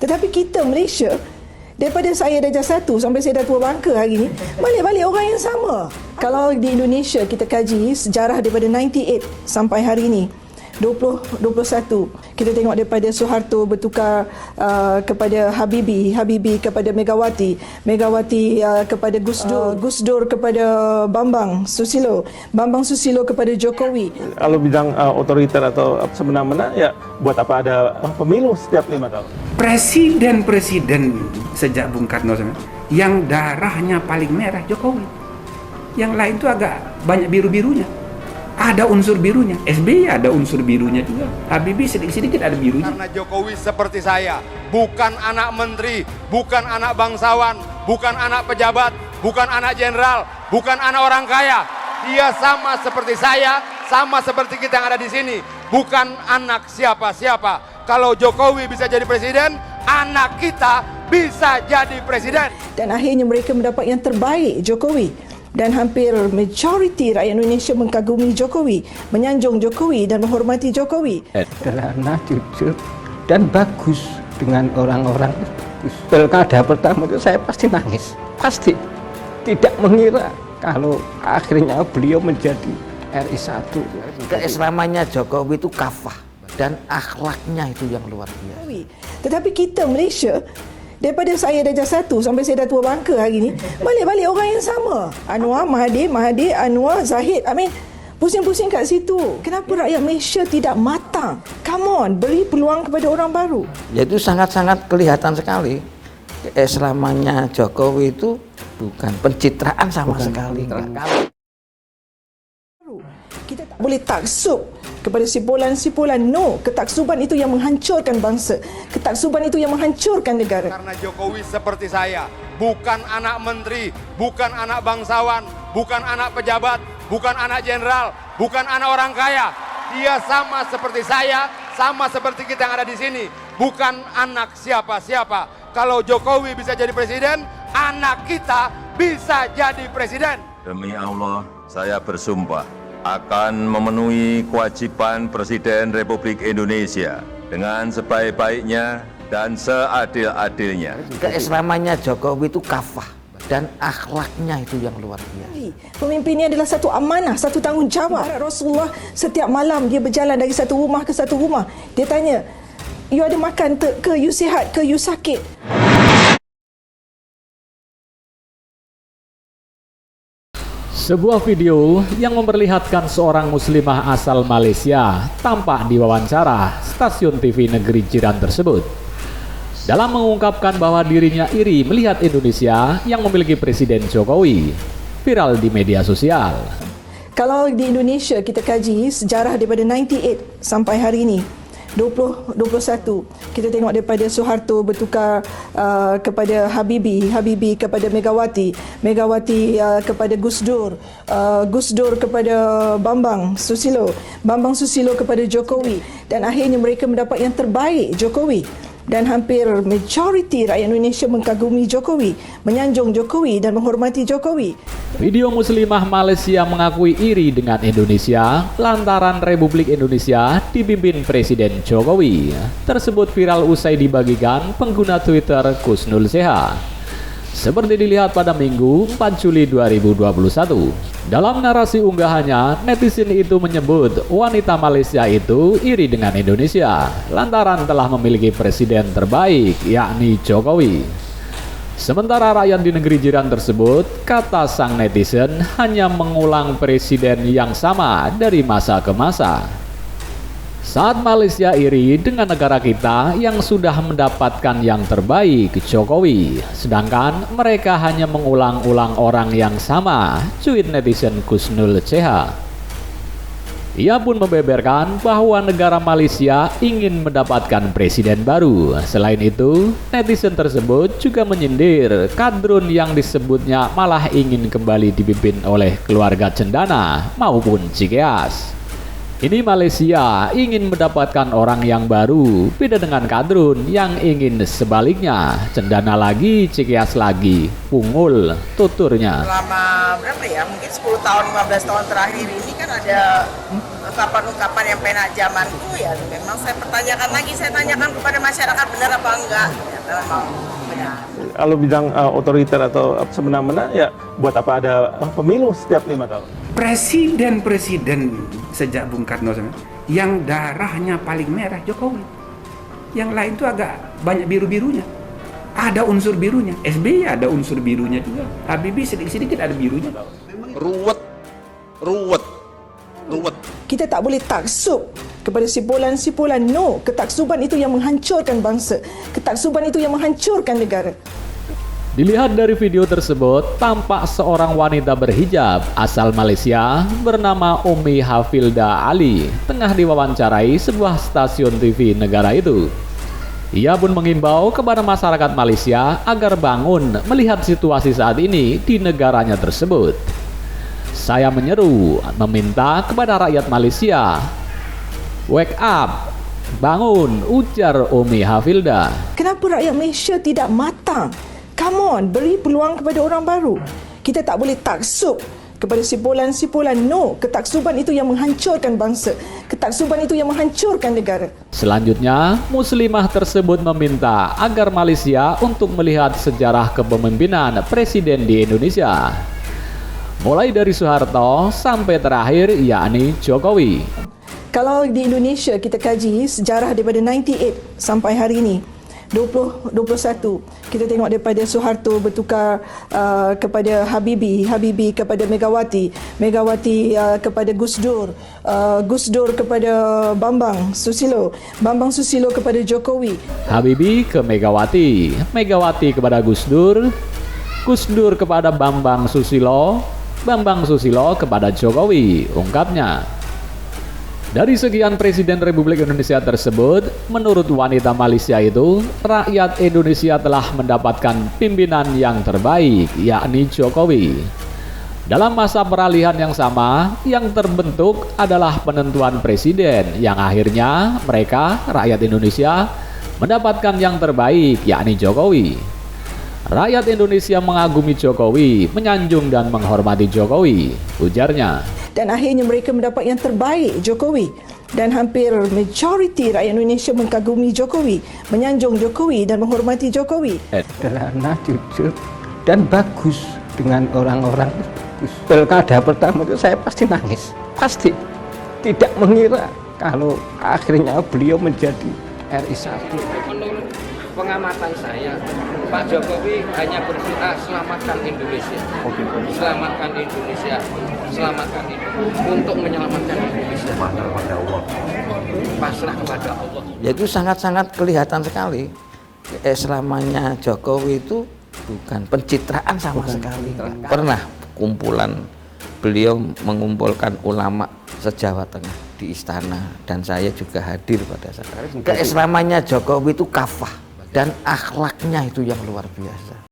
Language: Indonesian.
Tetapi kita Malaysia, daripada saya darjah 1 sampai saya dah tua bangka hari ni, balik-balik orang yang sama. Kalau di Indonesia kita kaji sejarah daripada 98 sampai hari ni 2021, kita tengok daripada Soeharto bertukar kepada Habibie kepada Megawati kepada Gus Dur kepada Bambang Susilo kepada Jokowi. Kalau bidang otoriter atau semena-mena, ya buat apa ada pemilu setiap 5 tahun? Presiden sejak Bung Karno yang darahnya paling merah Jokowi, yang lain itu agak banyak biru-birunya. Ada unsur birunya, SBY ada unsur birunya juga, Habibie sedikit-sedikit ada birunya. Karena Jokowi seperti saya, bukan anak menteri, bukan anak bangsawan, bukan anak pejabat, bukan anak jenderal, bukan anak orang kaya. Dia sama seperti saya, sama seperti kita yang ada di sini, bukan anak siapa-siapa. Kalau Jokowi bisa jadi presiden, anak kita bisa jadi presiden. Dan akhirnya mereka mendapat yang terbaik, Jokowi. Dan hampir majoriti rakyat Indonesia mengagumi Jokowi, menyanjung Jokowi dan menghormati Jokowi. Sederhana, jujur, dan bagus dengan orang-orang bagus. Pilkada pertama itu saya pasti nangis, pasti tidak mengira kalau akhirnya beliau menjadi RI 1. Keislamannya Jokowi itu kafah dan akhlaknya itu yang luar biasa. Tetapi kita Malaysia, daripada saya darjah 1 sampai saya dah tua bangka hari ni, balik-balik orang yang sama. Anwar, Mahathir, Anwar, Zahid. Pusing-pusing kat situ. Kenapa rakyat Malaysia tidak matang? Come on, beri peluang kepada orang baru. Yaitu sangat-sangat kelihatan sekali keislamannya Jokowi itu bukan pencitraan sama sekali. Kita tak boleh taksub kepada simpulan-simpulan. No, ketaksuban itu yang menghancurkan bangsa. Ketaksuban itu yang menghancurkan negara. Karena Jokowi seperti saya, bukan anak menteri, bukan anak bangsawan, bukan anak pejabat, bukan anak jenderal, bukan anak orang kaya. Dia sama seperti saya, sama seperti kita yang ada di sini, bukan anak siapa-siapa. Kalau Jokowi bisa jadi presiden, anak kita bisa jadi presiden. Demi Allah, saya bersumpah akan memenuhi kewajiban Presiden Republik Indonesia dengan sebaik-baiknya dan seadil-adilnya. Keislamannya Jokowi itu kafah dan akhlaknya itu yang luar biasa. Pemimpin ini adalah satu amanah, satu tanggungjawab. Rasulullah setiap malam dia berjalan dari satu rumah ke satu rumah. Dia tanya, you ada makan ke, you sihat ke, you sakit? Sebuah video yang memperlihatkan seorang muslimah asal Malaysia tampak diwawancara stasiun TV negeri jiran tersebut dalam mengungkapkan bahwa dirinya iri melihat Indonesia yang memiliki Presiden Jokowi, viral di media sosial. Kalau di Indonesia kita kaji sejarah daripada 98 sampai hari ini 2021, kita tengok daripada Soeharto bertukar kepada Habibie kepada Megawati kepada Gus Dur kepada Bambang Susilo kepada Jokowi. Dan akhirnya mereka mendapat yang terbaik, Jokowi. Dan hampir majoriti rakyat Indonesia mengagumi Jokowi, menyanjung Jokowi dan menghormati Jokowi. Video muslimah Malaysia mengakui iri dengan Indonesia lantaran Republik Indonesia dipimpin Presiden Jokowi. Tersebut viral usai dibagikan pengguna Twitter Kusnul Seha. Seperti dilihat pada Minggu 4 Juli 2021. Dalam narasi unggahannya, netizen itu menyebut wanita Malaysia itu iri dengan Indonesia lantaran telah memiliki presiden terbaik, yakni Jokowi. Sementara rakyat di negeri jiran tersebut, kata sang netizen, hanya mengulang presiden yang sama dari masa ke masa. Saat Malaysia iri dengan negara kita yang sudah mendapatkan yang terbaik, Jokowi, sedangkan mereka hanya mengulang-ulang orang yang sama, cuit netizen Kusnul Seha. Ia pun membeberkan bahwa negara Malaysia ingin mendapatkan presiden baru. Selain itu, netizen tersebut juga menyindir kadrun yang disebutnya malah ingin kembali dipimpin oleh keluarga cendana maupun Cikeas. Ini Malaysia ingin mendapatkan orang yang baru, beda dengan kadrun yang ingin sebaliknya, cendana lagi, cikias lagi, pungul, tuturnya. Selama berapa ya, mungkin 10 tahun, 15 tahun terakhir ini kan ada ungkapan-ungkapan yang penak zamanku ya, memang saya pertanyakan lagi, saya tanyakan kepada masyarakat benar apa enggak, ternyata memang benar. Kalau bidang otoriter atau semena-mena, ya buat apa ada pemilu setiap 5 tahun? Presiden-presiden sejak Bung Karno yang darahnya paling merah Jokowi. Yang lain tuh agak banyak biru-birunya. Ada unsur birunya. SBY ada unsur birunya juga. Habibie sedikit-sedikit ada birunya. Ruwet. Kita tak boleh taksub kepada simpulan-simpulan. No, ketaksuban itu yang menghancurkan bangsa. Ketaksuban itu yang menghancurkan negara. Dilihat dari video tersebut, tampak seorang wanita berhijab asal Malaysia bernama Umi Hafilda Ali tengah diwawancarai sebuah stasiun TV negara itu. Ia pun mengimbau kepada masyarakat Malaysia agar bangun melihat situasi saat ini di negaranya tersebut. Saya menyeru, meminta kepada rakyat Malaysia, wake up, bangun, ujar Umi Hafilda. Kenapa rakyat Malaysia tidak matang? Come on, beri peluang kepada orang baru. Kita tak boleh taksub kepada simpulan-simpulan. No, ketaksuban itu yang menghancurkan bangsa. Ketaksuban itu yang menghancurkan negara. Selanjutnya, muslimah tersebut meminta agar Malaysia untuk melihat sejarah kepemimpinan presiden di Indonesia. Mulai dari Soeharto sampai terakhir yakni Jokowi. Kalau di Indonesia kita kaji sejarah daripada 98 sampai hari ini, 2021, kita tengok daripada Soeharto bertukar kepada Habibie kepada Megawati kepada Gus Dur, Gus Dur kepada Bambang Susilo kepada Jokowi. Habibie ke Megawati, Megawati kepada Gus Dur kepada Bambang Susilo kepada Jokowi, ungkapnya. Dari sekian Presiden Republik Indonesia tersebut, menurut wanita Malaysia itu, rakyat Indonesia telah mendapatkan pimpinan yang terbaik, yakni Jokowi. Dalam masa peralihan yang sama, yang terbentuk adalah penentuan presiden, yang akhirnya mereka, rakyat Indonesia, mendapatkan yang terbaik, yakni Jokowi. Rakyat Indonesia mengagumi Jokowi, menyanjung dan menghormati Jokowi, ujarnya. Dan akhirnya mereka mendapat yang terbaik, Jokowi. Dan hampir majoriti rakyat Indonesia mengagumi Jokowi, menyanjung Jokowi dan menghormati Jokowi. Sederhana, jujur, dan bagus dengan orang-orang bagus. Pilkada pertama itu saya pasti nangis. Pasti. Tidak mengira kalau akhirnya beliau menjadi RI 1. Menurut pengamatan saya, Pak Jokowi hanya berdoa selamatkan Indonesia. Selamatkan Indonesia. Selamatkan Indonesia. Untuk menyelamatkan Indonesia. Pasrah kepada Allah. Yaitu sangat-sangat kelihatan sekali. Selamanya Jokowi itu bukan pencitraan sama sekali. Pernah kumpulan beliau mengumpulkan ulama se-Jawa Tengah di istana dan saya juga hadir pada saat itu. Keislamannya Jokowi itu kafah dan akhlaknya itu yang luar biasa.